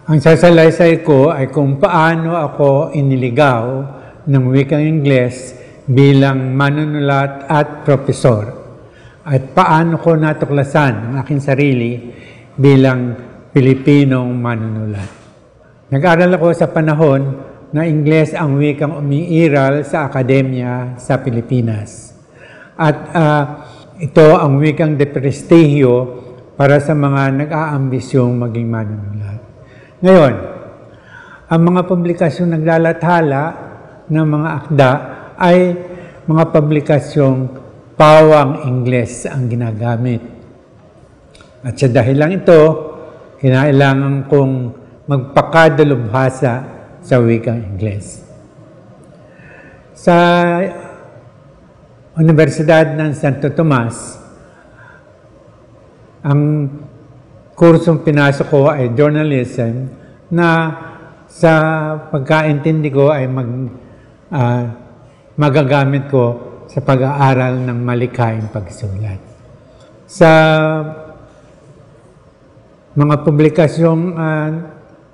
Ang sasalaysay ko ay kung paano ako iniligaw ng wikang Ingles bilang manunulat at propesor at paano ko natuklasan ang aking sarili bilang Pilipinong manunulat. Nag-aral ako sa panahon na Ingles ang wikang umiiral sa akademya sa Pilipinas. At ito ang wikang de prestigyo para sa mga nag-aambisyong maging manunulat. Ngayon, ang mga publikasyong naglalathala ng mga akda ay mga publikasyong pawang Ingles ang ginagamit. At sa dahilan ito, kinailangan kong magpakadalubhasa sa wikang Ingles. Sa Universidad ng Santo Tomas, ang kursong pinasok ko ay journalism na sa pagkaintindi ko ay magagamit ko sa pag-aaral ng malikhaing pagsulat. Sa mga publikasyong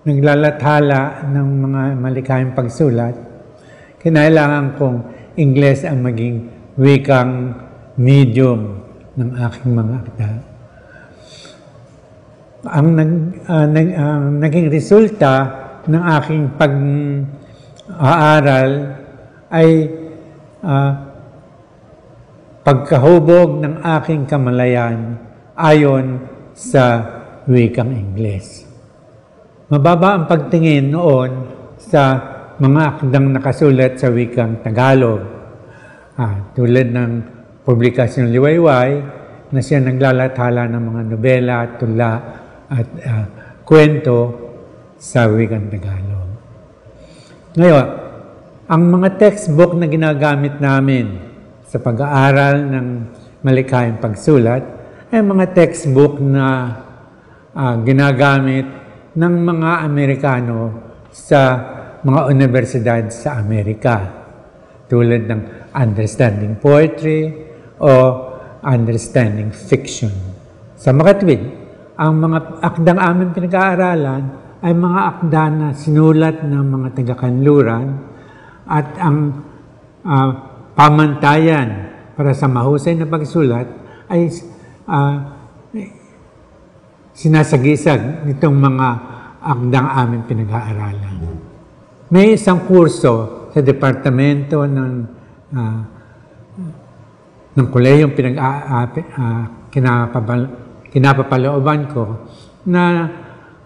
naglalathala ng mga malikhaing pagsulat, kinailangan kong Ingles ang maging wikang medium ng aking mga akda. Ang naging resulta ng aking pag-aaral ay pagkahubog ng aking kamalayan ayon sa wikang Ingles. Mababa ang pagtingin noon sa mga akdang nakasulat sa wikang Tagalog. Tulad ng publikasyong Liwayway na siya naglalathala ng mga nobela, tula at kwento sa wikang Tagalog. Ngayon, ang mga textbook na ginagamit namin sa pag-aaral ng malikhaing pagsulat ay mga textbook na ginagamit ng mga Amerikano sa mga universidad sa Amerika, tulad ng Understanding Poetry o Understanding Fiction. Sa makatwid, ang mga akdang aming pinag-aaralan ay mga akda na sinulat ng mga taga-kanluran at ang pamantayan para sa mahusay na pagsulat ay sinasagisag nitong mga akdang aming pinag-aaralan. May isang kurso sa departamento ng kolehiyong kinapapalooban ko na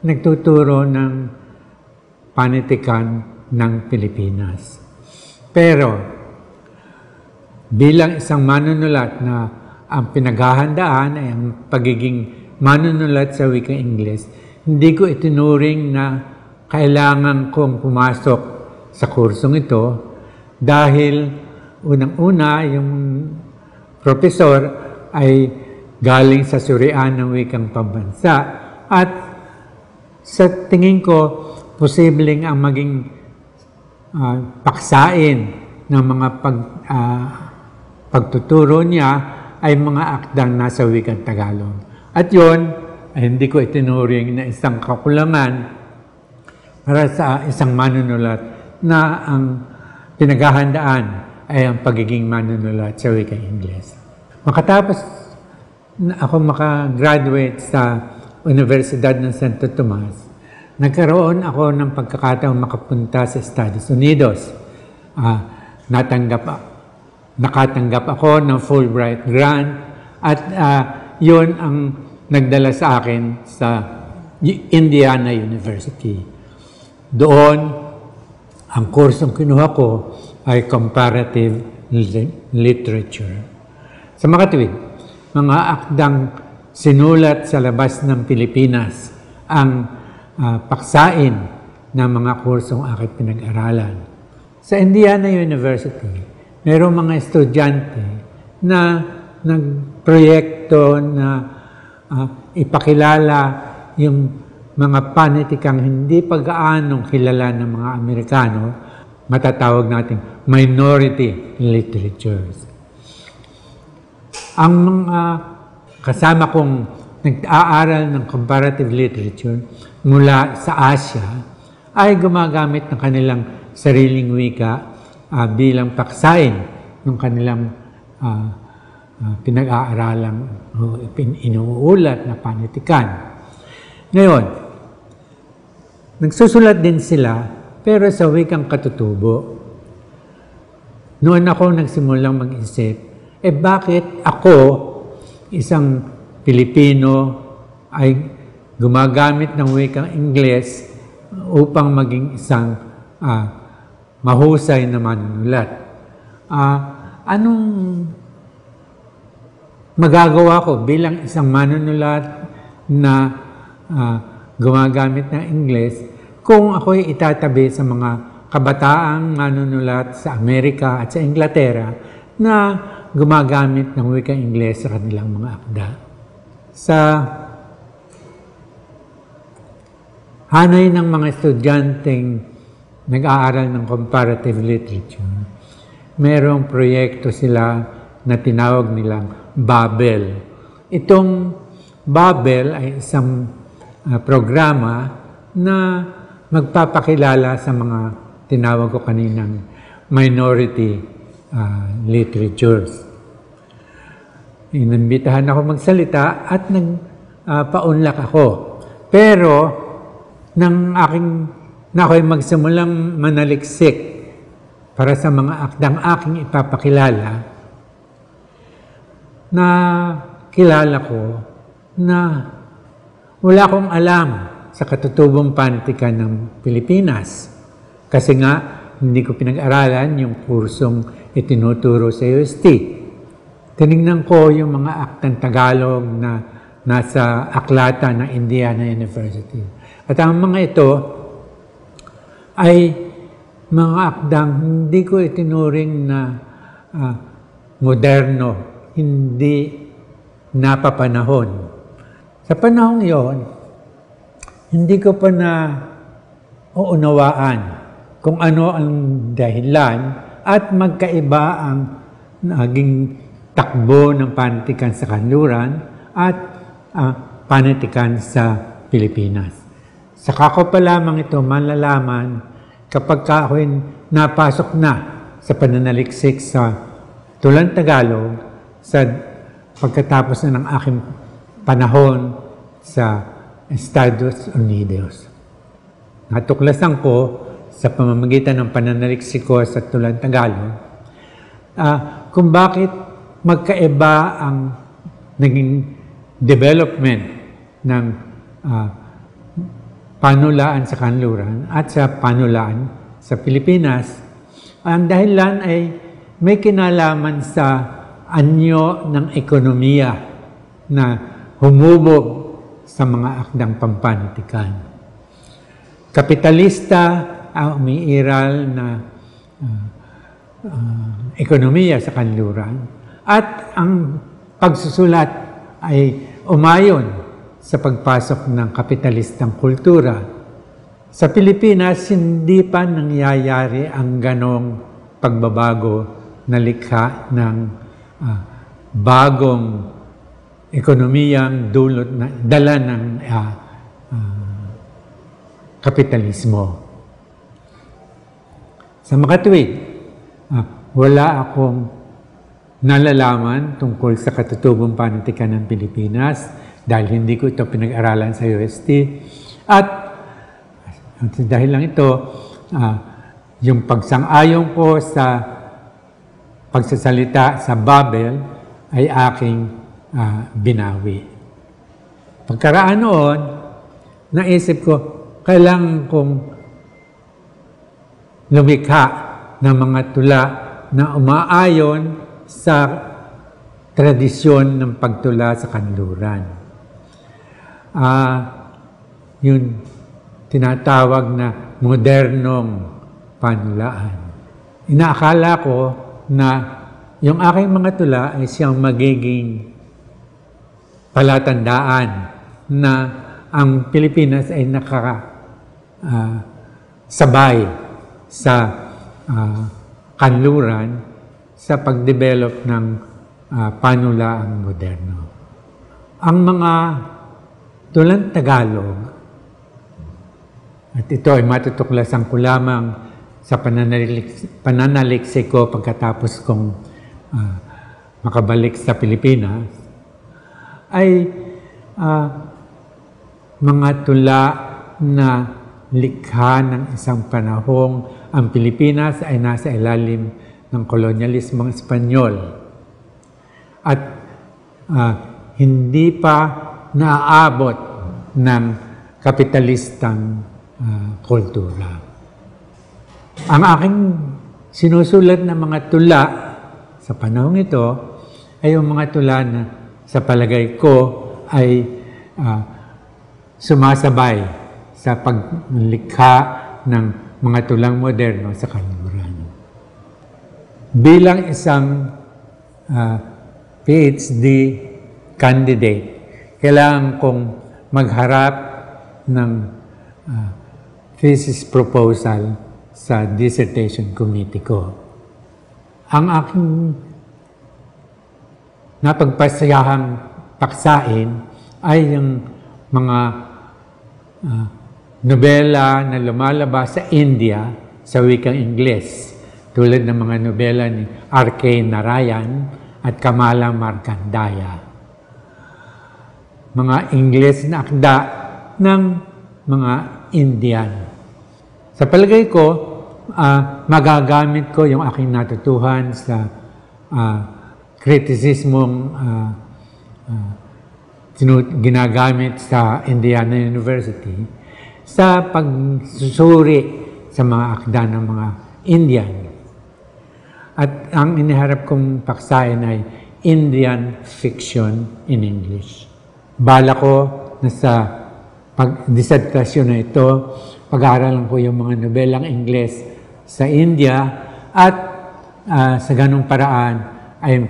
nagtuturo ng panitikan ng Pilipinas. Pero bilang isang manunulat na ang pinaghahandaan ay ang pagiging manunulat sa wikang Ingles, hindi ko itinuring na kailangan kong pumasok sa kursong ito dahil unang-una yung profesor ay galing sa surian ng wikang pambansa at sa tingin ko posibleng ang maging paksain ng mga pagtuturo niya ay mga akdang nasa wikang Tagalog. At yun ay hindi ko itinuring na isang kakulangan para sa isang manunulat na ang pinaghahandaan ay ang pagiging manunulat sa wikang Ingles. Makatapos ako makagraduate sa Universidad ng Santo Tomas, nagkaroon ako ng pagkakataong makapunta sa Estados Unidos. Nakatanggap ako ng Fulbright grant at yun ang nagdala sa akin sa Indiana University. Doon, ang kursong kinuha ko ay Comparative Literature. Sa makatwid, mga akdang sinulat sa labas ng Pilipinas ang paksain ng mga kursong aking pinag-aralan. Sa Indiana University, mayroong mga estudyante na nagproyekto na ipakilala yung mga panitikang hindi pag-aanong kilala ng mga Amerikano, matatawag nating minority literatures. Ang mga kasama kong nag-aaral ng comparative literature mula sa Asia ay gumagamit ng kanilang sariling wika bilang paksain ng kanilang pinag-aaralang inuulat na panitikan. Ngayon, nagsusulat din sila pero sa wikang katutubo. Noon ako nagsimulang mag-isip, bakit ako, isang Pilipino, ay gumagamit ng wikang Ingles upang maging isang mahusay na manunulat? Anong magagawa ko bilang isang manunulat na gumagamit ng Ingles kung ako'y itatabi sa mga kabataang manunulat sa Amerika at sa Inglaterra na gumagamit ng wikang Ingles sa kanilang mga akda? Sa hanay ng mga estudyanteng nag-aaral ng comparative literature, merong proyekto sila na tinawag nilang Babel. Itong Babel ay isang programa na magpapakilala sa mga tinawag ko kaninang minority literatures. Inambitahan ako magsalita at nagpaunlak ako. Pero nang ako'y magsimulang manaliksik para sa mga akdang aking ipapakilala, na kilala ko na wala akong alam sa katutubong panitikan ng Pilipinas. Kasi nga, hindi ko pinag-aralan yung kursong itinuturo sa UST. Tinignan ko yung mga aktang Tagalog na nasa aklata ng Indiana University. At ang mga ito ay mga akdang hindi ko itinuring na moderno, hindi napapanahon. Sa panahong yon, hindi ko pa na uunawaan kung ano ang dahilan at magkaiba ang naging takbo ng panitikan sa kanluran at panitikan sa Pilipinas. Saka ko pa lamang ito malalaman kapag ako'y napasok na sa pananaliksik sa Tulang Tagalog sa pagkatapos na ng aking panahon sa Estados Unidos. Natuklasan ko sa pamamagitan ng pananaliksik ko sa Tulang Tagalog kung bakit magkaiba ang naging development ng panulaan sa kanluran at sa panulaan sa Pilipinas. Ang dahilan ay may kinalaman sa anyo ng ekonomiya na humubog sa mga akdang pampanitikan. Kapitalista ang umiiral na ekonomiya sa kanluran at ang pagsusulat ay umayon sa pagpasok ng kapitalistang kultura. Sa Pilipinas, hindi pa nangyayari ang ganong pagbabago na likha ng bagong ekonomiyang dala ng kapitalismo. Sa makatuwid, wala akong nalalaman tungkol sa katutubong panitikan ng Pilipinas dahil hindi ko ito pinag-aralan sa UST. At dahil lang ito, yung pagsang-ayon ko sa pagsasalita sa Babel ay aking binawi. Pagkaraan noon, naisip ko, kailangan kong lumikha ng mga tula na umaayon sa tradisyon ng pagtula sa kanluran. Yung tinatawag na modernong panulaan. Inaakala ko na yung aking mga tula ay siyang magiging palatandaan na ang Pilipinas ay sabay sa kanluran sa pagdevelop ng panulaang moderno. Ang mga tulang Tagalog, at ito ay matutuklasan ko lamang sa pananaliksik ko pagkatapos kong makabalik sa Pilipinas, ay mga tula na likha ng isang panahong ang Pilipinas ay nasa ilalim ng kolonyalismong Espanyol at hindi pa naaabot ng kapitalistang kultura. Ang aking sinusulat na mga tula sa panahong ito ay yung mga tula na sa palagay ko ay sumasabay sa paglikha ng mga tulang moderno sa kanluran. Bilang isang PhD candidate, kailangan kong magharap ng thesis proposal sa dissertation committee ko. Ang aking napagpasayahang paksain ay yung mga nobela na lumalabas sa India sa wikang Ingles, tulad ng mga nobela ni R.K. Narayan at Kamala Markandaya. Mga Ingles na akda ng mga Indian. Sa palagay ko, magagamit ko yung aking natutuhan sa kritisismong ginagamit sa Indiana University sa pagsusuri sa mga akda ng mga Indian. At ang iniharap kong paksain ay Indian fiction in English. Bala ko na sa pagdisertasyon na ito, pag-aaralan ko yung mga nobelang Ingles sa India at sa ganung paraan ay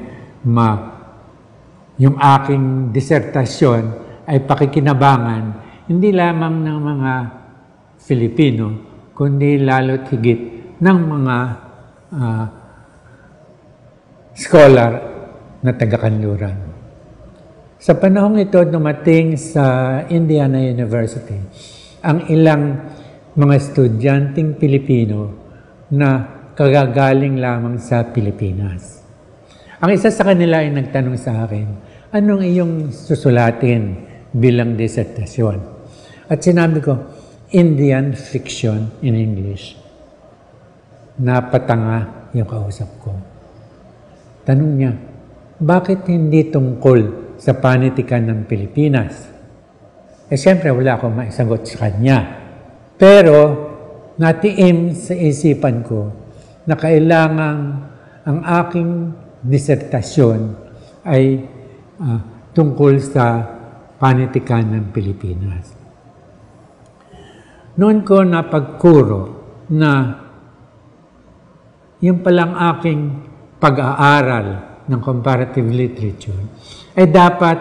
yung aking disertasyon ay pakikinabangan hindi lamang ng mga Filipino, kundi lalo't higit ng mga scholar na taga-kanluran. Sa panahong ito, dumating sa Indiana University ang ilang mga estudyanteng Pilipino na kagagaling lamang sa Pilipinas. Ang isa sa kanila ay nagtanong sa akin, anong iyong susulatin bilang disertasyon? At sinabi ko, Indian fiction in English. Napatanga yung kausap ko. Tanong niya, bakit hindi tungkol sa panitikan ng Pilipinas? Siyempre, wala akong maisagot sa kanya. Pero, natiim sa isipan ko na kailangan ang aking disertasyon ay tungkol sa panitikan ng Pilipinas. Noon ko napagkuro na yung palang aking pag-aaral ng comparative literature ay dapat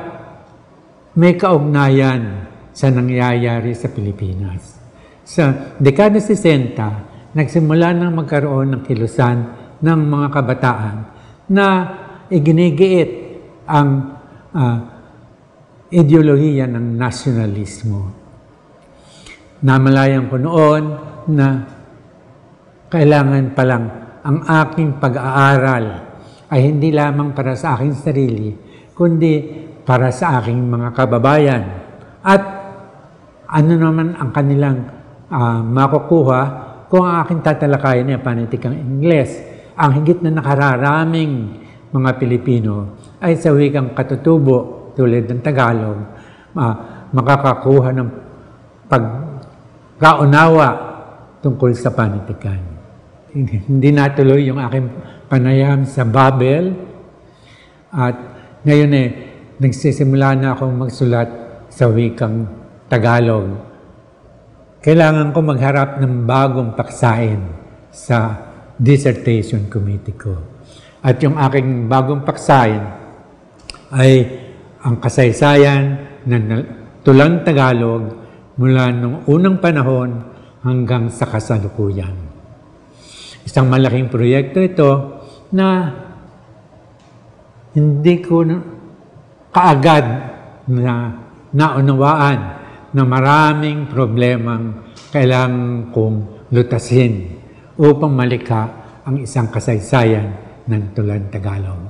may kaugnayan sa nangyayari sa Pilipinas. Sa dekada 60, nagsimula nang magkaroon ng kilusan ng mga kabataan na iginigiit ang ideolohiya ng nasyonalismo. Namalayan ko noon na kailangan palang ang aking pag-aaral ay hindi lamang para sa aking sarili, kundi para sa aking mga kababayan. At ano naman ang kanilang makukuha kung ang aking tatalakayin ay panitikang Ingles. Ang higit na nakararaming mga Pilipino ay sa wikang katutubo tulad ng Tagalog, makakakuha ng pagkaunawa tungkol sa panitikan. Hindi natuloy yung aking panayam sa Babel at ngayon nagsisimula na akong magsulat sa wikang Tagalog. Kailangan ko magharap ng bagong paksain sa dissertation committee ko. At yung aking bagong paksain ay ang kasaysayan ng tulang Tagalog mula nung unang panahon hanggang sa kasalukuyan. Isang malaking proyekto ito na hindi ko kaagad na naunawaan na maraming problemang kailangan kong lutasin upang malikha ang isang kasaysayan ng Tulan Tagalog.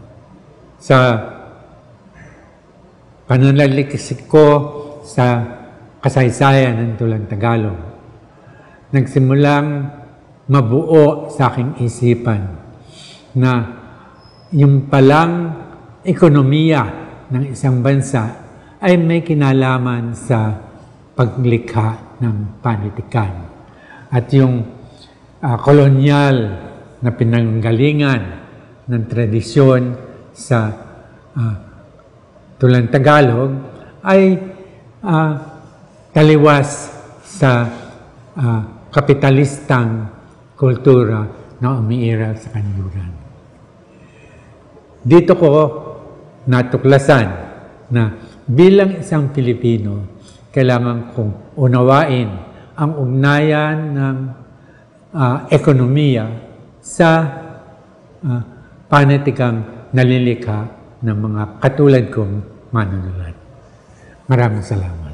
Sa pananaliksik ko sa kasaysayan ng Tulan Tagalog, nagsimulang mabuo sa aking isipan na yung palang ekonomiya ng isang bansa ay may kinalaman sa paglikha ng panitikan. At yung kolonyal na pinanggalingan ng tradisyon sa Tulan Tagalog ay taliwas sa kapitalistang kultura na umiiral sa kanluran. Dito ko natuklasan na bilang isang Pilipino, kailangan kong unawain ang ugnayan ng ekonomiya sa panitikang nalilikha ng mga katulad kong manunulat. Maraming salamat.